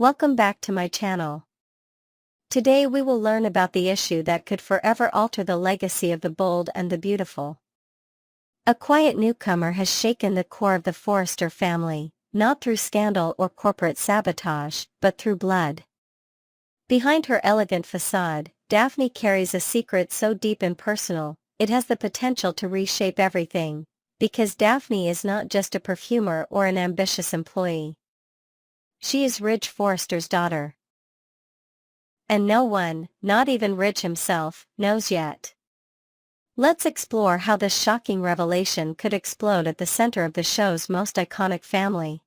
Welcome back to my channel. Today we will learn about the issue that could forever alter the legacy of the bold and the beautiful. A quiet newcomer has shaken the core of the Forrester family, not through scandal or corporate sabotage, but through blood. Behind her elegant facade, Daphne carries a secret so deep and personal, it has the potential to reshape everything, because Daphne is not just a perfumer or an ambitious employee. She is Ridge Forrester's daughter. And no one, not even Ridge himself, knows yet. Let's explore how this shocking revelation could explode at the center of the show's most iconic family.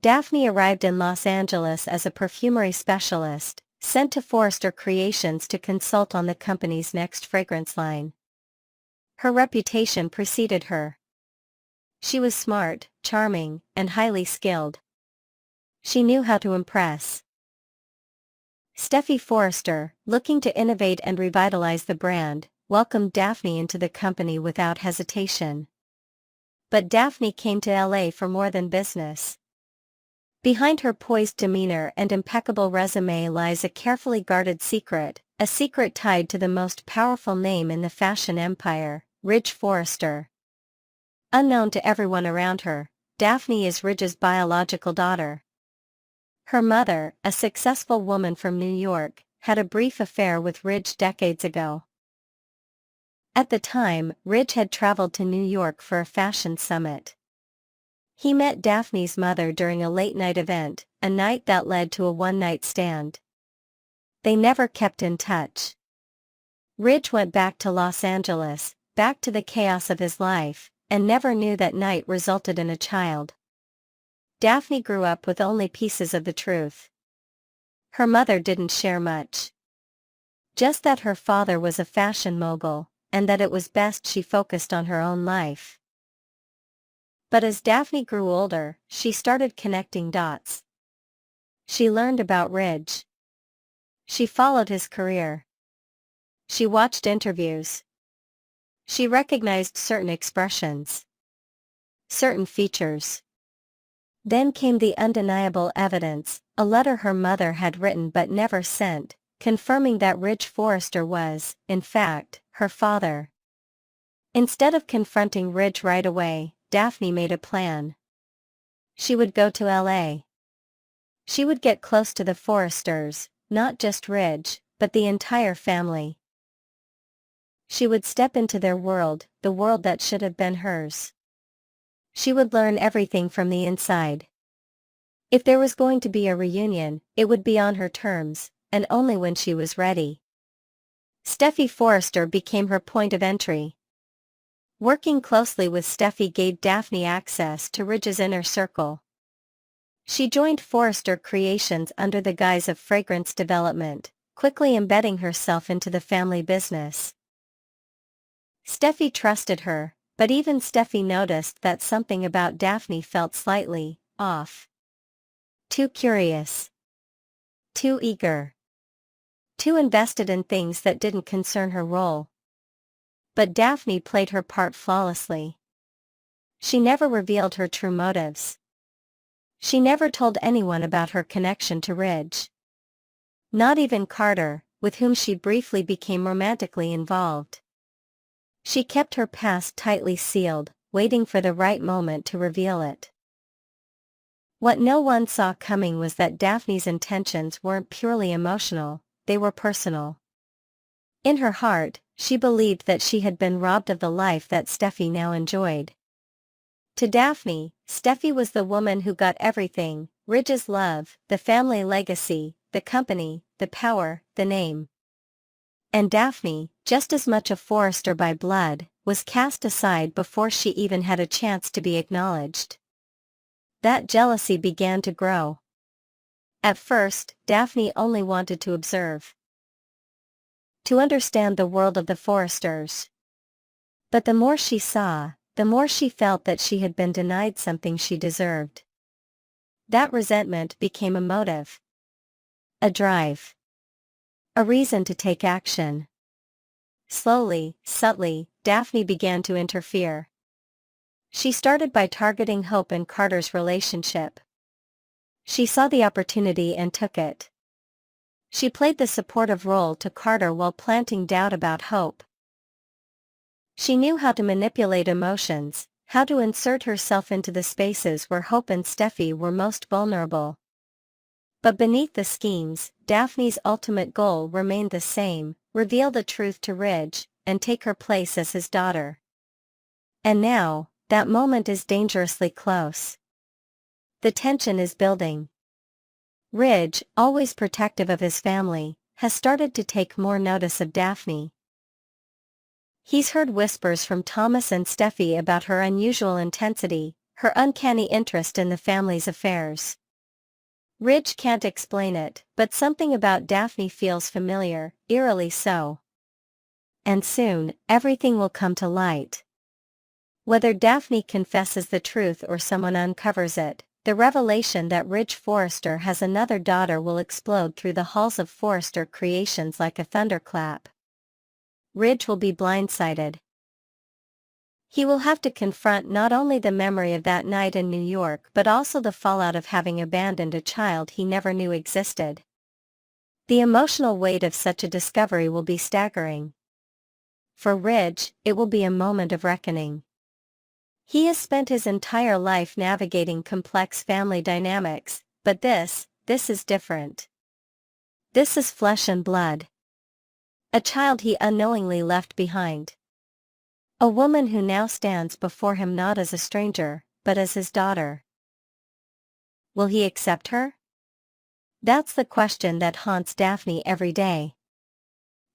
Daphne arrived in Los Angeles as a perfumery specialist, sent to Forrester Creations to consult on the company's next fragrance line. Her reputation preceded her. She was smart, charming, and highly skilled. She knew how to impress. Steffi Forrester, looking to innovate and revitalize the brand, welcomed Daphne into the company without hesitation. But Daphne came to LA for more than business. Behind her poised demeanor and impeccable resume lies a carefully guarded secret, a secret tied to the most powerful name in the fashion empire, Ridge Forrester. Unknown to everyone around her, Daphne is Ridge's biological daughter. Her mother, a successful woman from New York, had a brief affair with Ridge decades ago. At the time, Ridge had traveled to New York for a fashion summit. He met Daphne's mother during a late-night event, a night that led to a one-night stand. They never kept in touch. Ridge went back to Los Angeles, back to the chaos of his life, and never knew that night resulted in a child. Daphne grew up with only pieces of the truth. Her mother didn't share much. Just that her father was a fashion mogul, and that it was best she focused on her own life. But as Daphne grew older, she started connecting dots. She learned about Ridge. She followed his career. She watched interviews. She recognized certain expressions, certain features. Then came the undeniable evidence, a letter her mother had written but never sent, confirming that Ridge Forrester was, in fact, her father. Instead of confronting Ridge right away, Daphne made a plan. She would go to LA. She would get close to the Forresters, not just Ridge, but the entire family. She would step into their world, the world that should have been hers. She would learn everything from the inside. If there was going to be a reunion, it would be on her terms, and only when she was ready. Steffi Forrester became her point of entry. Working closely with Steffi gave Daphne access to Ridge's inner circle. She joined Forrester Creations under the guise of fragrance development, quickly embedding herself into the family business. Steffi trusted her, but even Steffi noticed that something about Daphne felt slightly off. Too curious. Too eager. Too invested in things that didn't concern her role. But Daphne played her part flawlessly. She never revealed her true motives. She never told anyone about her connection to Ridge. Not even Carter, with whom she briefly became romantically involved. She kept her past tightly sealed, waiting for the right moment to reveal it. What no one saw coming was that Daphne's intentions weren't purely emotional, they were personal. In her heart, she believed that she had been robbed of the life that Steffi now enjoyed. To Daphne, Steffi was the woman who got everything: Ridge's love, the family legacy, the company, the power, the name. And Daphne, just as much a Forrester by blood, was cast aside before she even had a chance to be acknowledged. That jealousy began to grow. At first, Daphne only wanted to observe. To understand the world of the Forresters. But the more she saw, the more she felt that she had been denied something she deserved. That resentment became a motive. A drive. A reason to take action. Slowly, subtly, Daphne began to interfere. She started by targeting Hope and Carter's relationship. She saw the opportunity and took it. She played the supportive role to Carter while planting doubt about Hope. She knew how to manipulate emotions, how to insert herself into the spaces where Hope and Steffi were most vulnerable. But beneath the schemes, Daphne's ultimate goal remained the same: reveal the truth to Ridge, and take her place as his daughter. And now, that moment is dangerously close. The tension is building. Ridge, always protective of his family, has started to take more notice of Daphne. He's heard whispers from Thomas and Steffi about her unusual intensity, her uncanny interest in the family's affairs. Ridge can't explain it, but something about Daphne feels familiar, eerily so. And soon, everything will come to light. Whether Daphne confesses the truth or someone uncovers it, the revelation that Ridge Forrester has another daughter will explode through the halls of Forrester Creations like a thunderclap. Ridge will be blindsided. He will have to confront not only the memory of that night in New York but also the fallout of having abandoned a child he never knew existed. The emotional weight of such a discovery will be staggering. For Ridge, it will be a moment of reckoning. He has spent his entire life navigating complex family dynamics, but this is different. This is flesh and blood. A child he unknowingly left behind. A woman who now stands before him not as a stranger, but as his daughter. Will he accept her? That's the question that haunts Daphne every day.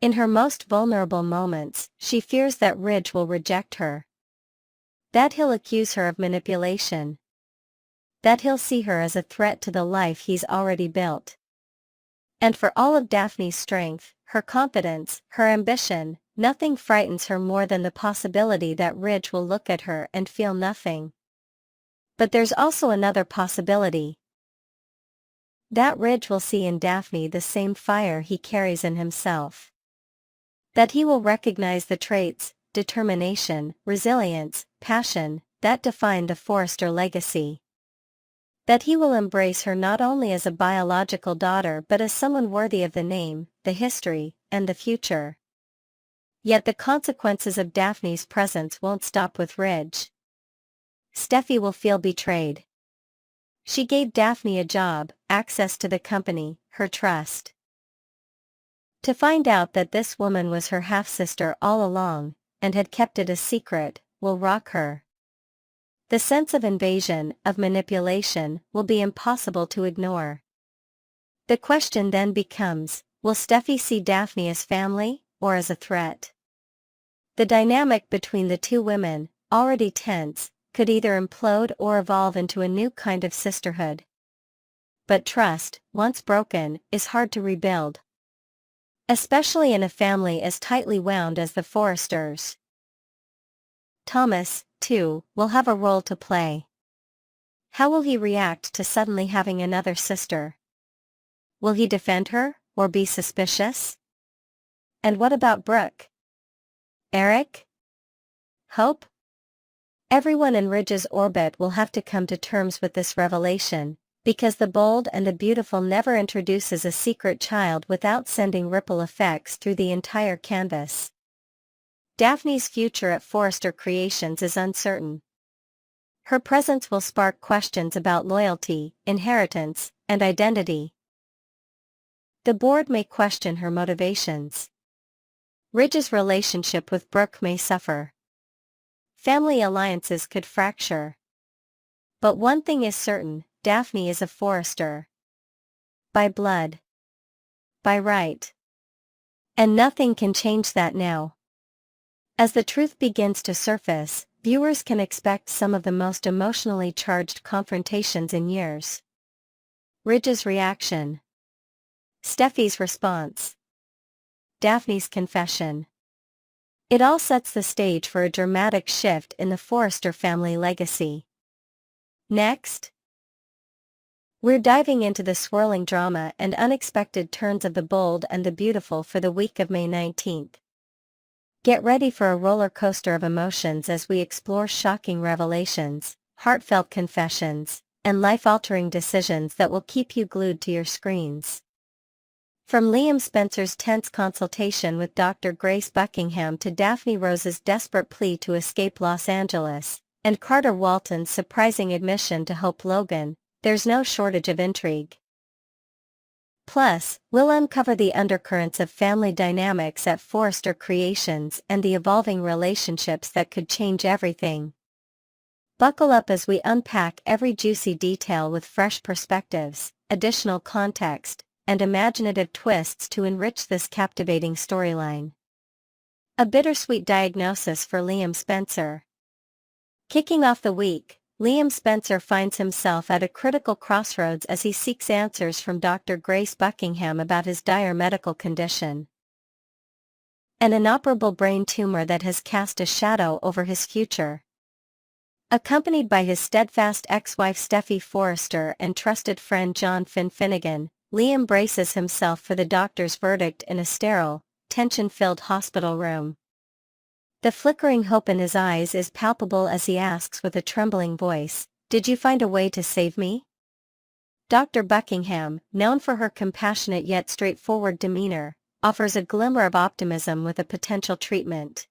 In her most vulnerable moments, she fears that Ridge will reject her. That he'll accuse her of manipulation. That he'll see her as a threat to the life he's already built. And for all of Daphne's strength, her confidence, her ambition, nothing frightens her more than the possibility that Ridge will look at her and feel nothing. But there's also another possibility. That Ridge will see in Daphne the same fire he carries in himself. That he will recognize the traits, determination, resilience, passion, that define the Forrester legacy. That he will embrace her not only as a biological daughter but as someone worthy of the name, the history, and the future. Yet the consequences of Daphne's presence won't stop with Ridge. Steffi will feel betrayed. She gave Daphne a job, access to the company, her trust. To find out that this woman was her half-sister all along, and had kept it a secret, will rock her. The sense of invasion, of manipulation, will be impossible to ignore. The question then becomes, will Steffi see Daphne as family, or as a threat? The dynamic between the two women, already tense, could either implode or evolve into a new kind of sisterhood. But trust, once broken, is hard to rebuild. Especially in a family as tightly wound as the Forresters. Thomas, too, will have a role to play. How will he react to suddenly having another sister? Will he defend her, or be suspicious? And what about Brooke? Eric? Hope? Everyone in Ridge's orbit will have to come to terms with this revelation, because the bold and the beautiful never introduces a secret child without sending ripple effects through the entire canvas. Daphne's future at Forrester Creations is uncertain. Her presence will spark questions about loyalty, inheritance, and identity. The board may question her motivations. Ridge's relationship with Brooke may suffer. Family alliances could fracture. But one thing is certain, Daphne is a Forrester. By blood. By right. And nothing can change that now. As the truth begins to surface, viewers can expect some of the most emotionally charged confrontations in years. Ridge's reaction. Steffi's response. Daphne's confession. It all sets the stage for a dramatic shift in the Forrester family legacy. Next, we're diving into the swirling drama and unexpected turns of The Bold and the Beautiful for the week of May 19th. Get ready for a roller coaster of emotions as we explore shocking revelations, heartfelt confessions, and life-altering decisions that will keep you glued to your screens. From Liam Spencer's tense consultation with Dr. Grace Buckingham to Daphne Rose's desperate plea to escape Los Angeles, and Carter Walton's surprising admission to Hope Logan, there's no shortage of intrigue. Plus, we'll uncover the undercurrents of family dynamics at Forrester Creations and the evolving relationships that could change everything. Buckle up as we unpack every juicy detail with fresh perspectives, additional context, and imaginative twists to enrich this captivating storyline. A bittersweet diagnosis for Liam Spencer. Kicking off the week, Liam Spencer finds himself at a critical crossroads as he seeks answers from Dr. Grace Buckingham about his dire medical condition. An inoperable brain tumor that has cast a shadow over his future. Accompanied by his steadfast ex-wife Steffi Forrester and trusted friend John Finnegan, Liam braces himself for the doctor's verdict in a sterile, tension-filled hospital room. The flickering hope in his eyes is palpable as he asks with a trembling voice, "Did you find a way to save me?" Dr. Buckingham, known for her compassionate yet straightforward demeanor, offers a glimmer of optimism with a potential treatment.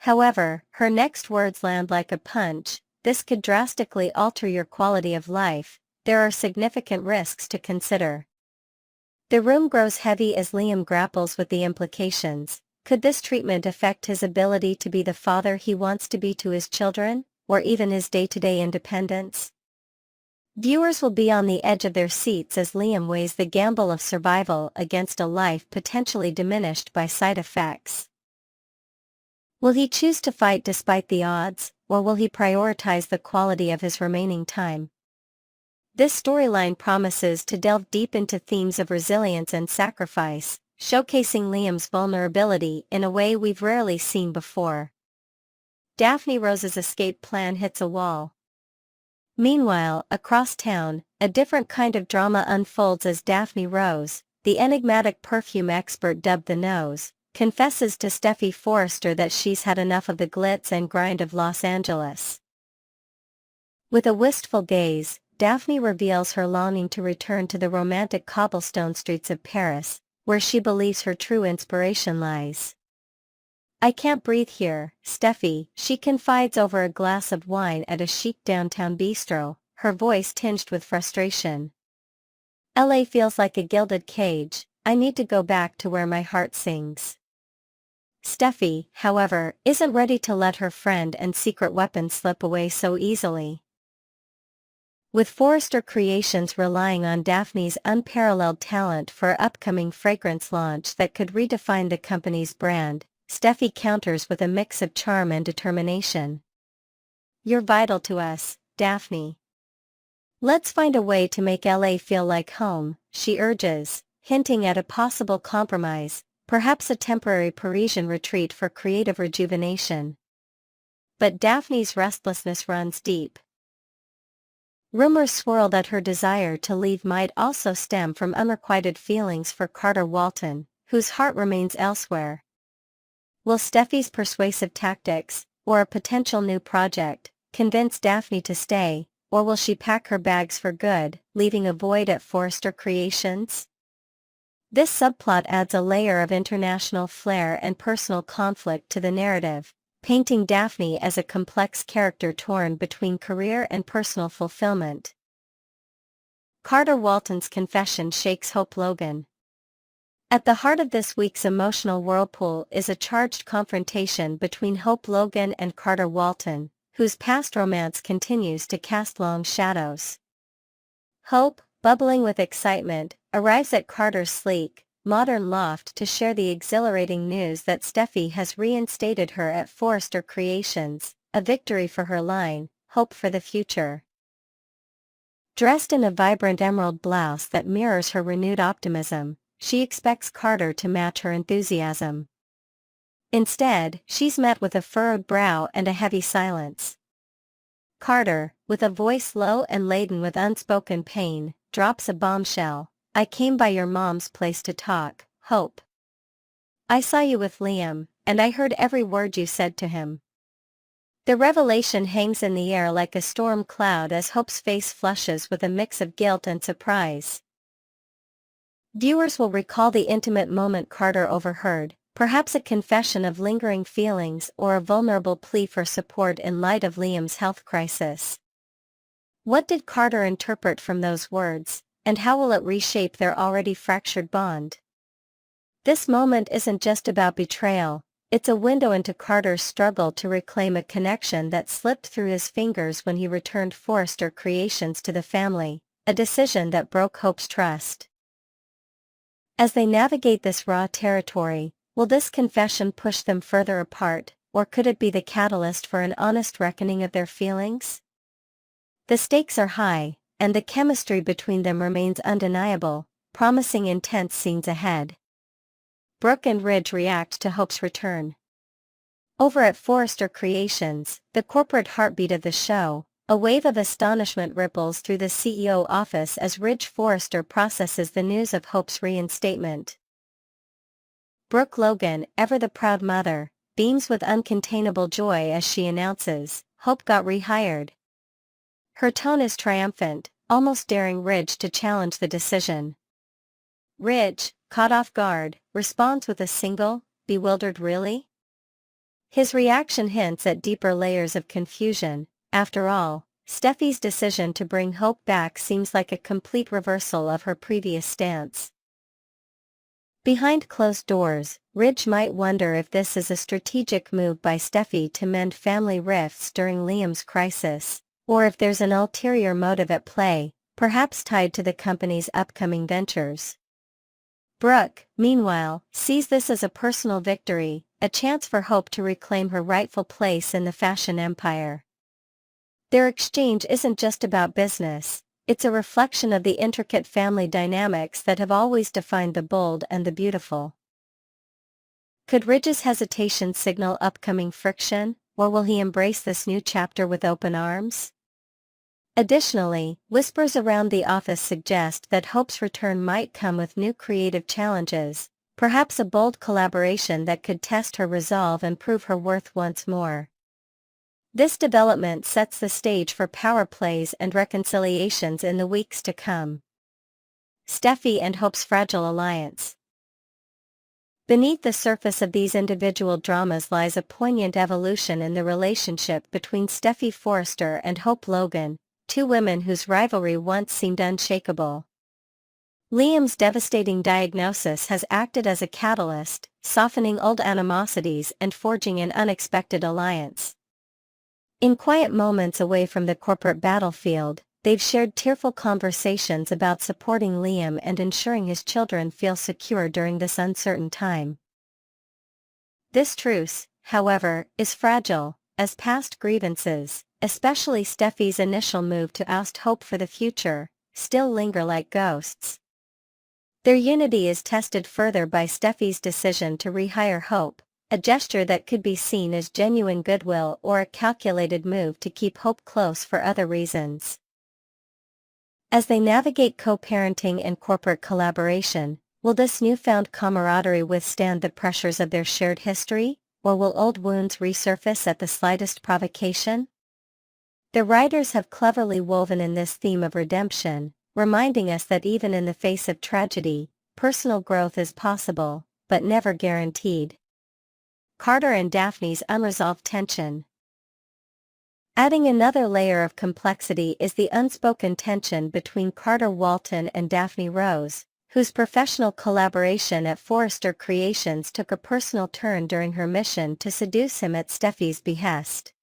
However, her next words land like a punch: "This could drastically alter your quality of life. There are significant risks to consider." The room grows heavy as Liam grapples with the implications. Could this treatment affect his ability to be the father he wants to be to his children, or even his day-to-day independence? Viewers will be on the edge of their seats as Liam weighs the gamble of survival against a life potentially diminished by side effects. Will he choose to fight despite the odds, or will he prioritize the quality of his remaining time? This storyline promises to delve deep into themes of resilience and sacrifice, showcasing Liam's vulnerability in a way we've rarely seen before. Daphne Rose's escape plan hits a wall. Meanwhile, across town, a different kind of drama unfolds as Daphne Rose, the enigmatic perfume expert dubbed the Nose, confesses to Steffi Forrester that she's had enough of the glitz and grind of Los Angeles. With a wistful gaze, Daphne reveals her longing to return to the romantic cobblestone streets of Paris, where she believes her true inspiration lies. "I can't breathe here, Steffi," she confides over a glass of wine at a chic downtown bistro, her voice tinged with frustration. "LA feels like a gilded cage. I need to go back to where my heart sings." Steffi, however, isn't ready to let her friend and secret weapon slip away so easily. With Forrester Creations relying on Daphne's unparalleled talent for an upcoming fragrance launch that could redefine the company's brand, Steffi counters with a mix of charm and determination. "You're vital to us, Daphne. Let's find a way to make LA feel like home," she urges, hinting at a possible compromise, perhaps a temporary Parisian retreat for creative rejuvenation. But Daphne's restlessness runs deep. Rumors swirl that her desire to leave might also stem from unrequited feelings for Carter Walton, whose heart remains elsewhere. Will Steffi's persuasive tactics, or a potential new project, convince Daphne to stay, or will she pack her bags for good, leaving a void at Forrester Creations? This subplot adds a layer of international flair and personal conflict to the narrative, painting Daphne as a complex character torn between career and personal fulfillment. Carter Walton's confession shakes Hope Logan. At the heart of this week's emotional whirlpool is a charged confrontation between Hope Logan and Carter Walton, whose past romance continues to cast long shadows. Hope, bubbling with excitement, arrives at Carter's sleek, modern loft to share the exhilarating news that Steffi has reinstated her at Forrester Creations, a victory for her line, "Hope for the Future." Dressed in a vibrant emerald blouse that mirrors her renewed optimism, she expects Carter to match her enthusiasm. Instead, she's met with a furrowed brow and a heavy silence. Carter, with a voice low and laden with unspoken pain, drops a bombshell. "I came by your mom's place to talk, Hope. I saw you with Liam, and I heard every word you said to him." The revelation hangs in the air like a storm cloud as Hope's face flushes with a mix of guilt and surprise. Viewers will recall the intimate moment Carter overheard, perhaps a confession of lingering feelings or a vulnerable plea for support in light of Liam's health crisis. What did Carter interpret from those words, and how will it reshape their already fractured bond? This moment isn't just about betrayal, it's a window into Carter's struggle to reclaim a connection that slipped through his fingers when he returned Forrester creations to the family, a decision that broke Hope's trust. As they navigate this raw territory, will this confession push them further apart, or could it be the catalyst for an honest reckoning of their feelings? The stakes are high, and the chemistry between them remains undeniable, promising intense scenes ahead. Brooke and Ridge react to Hope's return. Over at Forrester Creations, the corporate heartbeat of the show, a wave of astonishment ripples through the CEO office as Ridge Forrester processes the news of Hope's reinstatement. Brooke Logan, ever the proud mother, beams with uncontainable joy as she announces, Hope got rehired. Her tone is triumphant, almost daring Ridge to challenge the decision. Ridge, caught off guard, responds with a single, bewildered really? His reaction hints at deeper layers of confusion. After all, Steffi's decision to bring Hope back seems like a complete reversal of her previous stance. Behind closed doors, Ridge might wonder if this is a strategic move by Steffi to mend family rifts during Liam's crisis, or if there's an ulterior motive at play, perhaps tied to the company's upcoming ventures. Brooke, meanwhile, sees this as a personal victory, a chance for Hope to reclaim her rightful place in the fashion empire. Their exchange isn't just about business, it's a reflection of the intricate family dynamics that have always defined the bold and the beautiful. Could Ridge's hesitation signal upcoming friction, or will he embrace this new chapter with open arms? Additionally, whispers around the office suggest that Hope's return might come with new creative challenges, perhaps a bold collaboration that could test her resolve and prove her worth once more. This development sets the stage for power plays and reconciliations in the weeks to come. Steffi and Hope's fragile alliance. Beneath the surface of these individual dramas lies a poignant evolution in the relationship between Steffi Forrester and Hope Logan, two women whose rivalry once seemed unshakable. Liam's devastating diagnosis has acted as a catalyst, softening old animosities and forging an unexpected alliance. In quiet moments away from the corporate battlefield, they've shared tearful conversations about supporting Liam and ensuring his children feel secure during this uncertain time. This truce, however, is fragile, as past grievances, especially Steffi's initial move to oust Hope for the future, still linger like ghosts. Their unity is tested further by Steffi's decision to rehire Hope, a gesture that could be seen as genuine goodwill or a calculated move to keep Hope close for other reasons. As they navigate co-parenting and corporate collaboration, will this newfound camaraderie withstand the pressures of their shared history, or will old wounds resurface at the slightest provocation? The writers have cleverly woven in this theme of redemption, reminding us that even in the face of tragedy, personal growth is possible, but never guaranteed. Carter and Daphne's unresolved tension. Adding another layer of complexity is the unspoken tension between Carter Walton and Daphne Rose, whose professional collaboration at Forrester Creations took a personal turn during her mission to seduce him at Steffi's behest.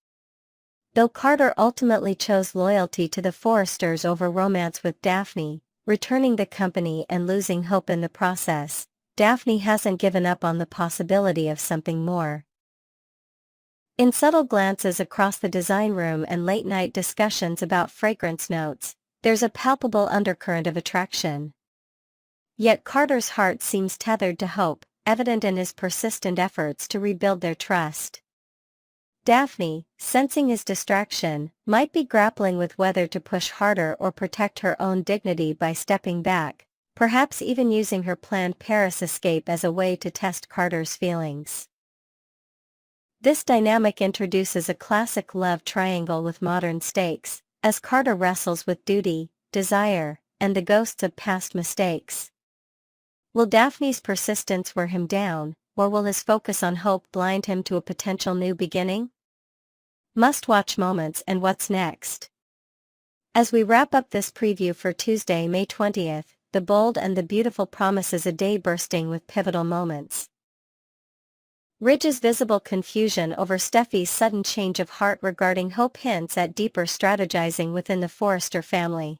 Though Carter ultimately chose loyalty to the Forresters over romance with Daphne, returning the company and losing Hope in the process, Daphne hasn't given up on the possibility of something more. In subtle glances across the design room and late-night discussions about fragrance notes, there's a palpable undercurrent of attraction. Yet Carter's heart seems tethered to Hope, evident in his persistent efforts to rebuild their trust. Daphne, sensing his distraction, might be grappling with whether to push harder or protect her own dignity by stepping back, perhaps even using her planned Paris escape as a way to test Carter's feelings. This dynamic introduces a classic love triangle with modern stakes, as Carter wrestles with duty, desire, and the ghosts of past mistakes. Will Daphne's persistence wear him down, or will his focus on hope blind him to a potential new beginning? Must-watch moments and what's next. As we wrap up this preview for Tuesday, May 20th, The Bold and the Beautiful promises a day bursting with pivotal moments. Ridge's visible confusion over Steffi's sudden change of heart regarding Hope hints at deeper strategizing within the Forrester family.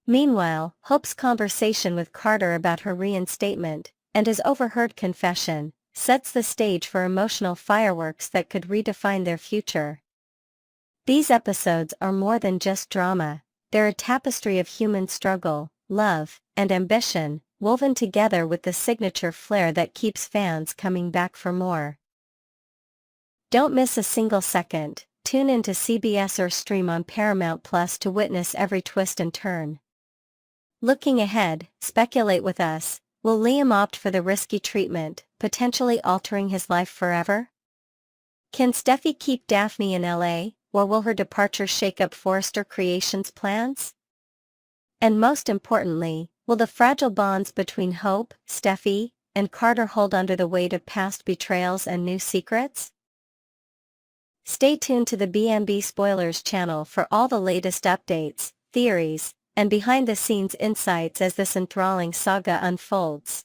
Meanwhile, Hope's conversation with Carter about her reinstatement, and his overheard confession, sets the stage for emotional fireworks that could redefine their future. These episodes are more than just drama, they're a tapestry of human struggle, love, and ambition, woven together with the signature flair that keeps fans coming back for more. Don't miss a single second. Tune in to CBS or stream on Paramount Plus to witness every twist and turn. Looking ahead, speculate with us. Will Liam opt for the risky treatment, potentially altering his life forever? Can Steffi keep Daphne in LA, or will her departure shake up Forrester Creations' plans? And most importantly, will the fragile bonds between Hope, Steffi, and Carter hold under the weight of past betrayals and new secrets? Stay tuned to the BMB Spoilers channel for all the latest updates, theories, and behind-the-scenes insights as this enthralling saga unfolds.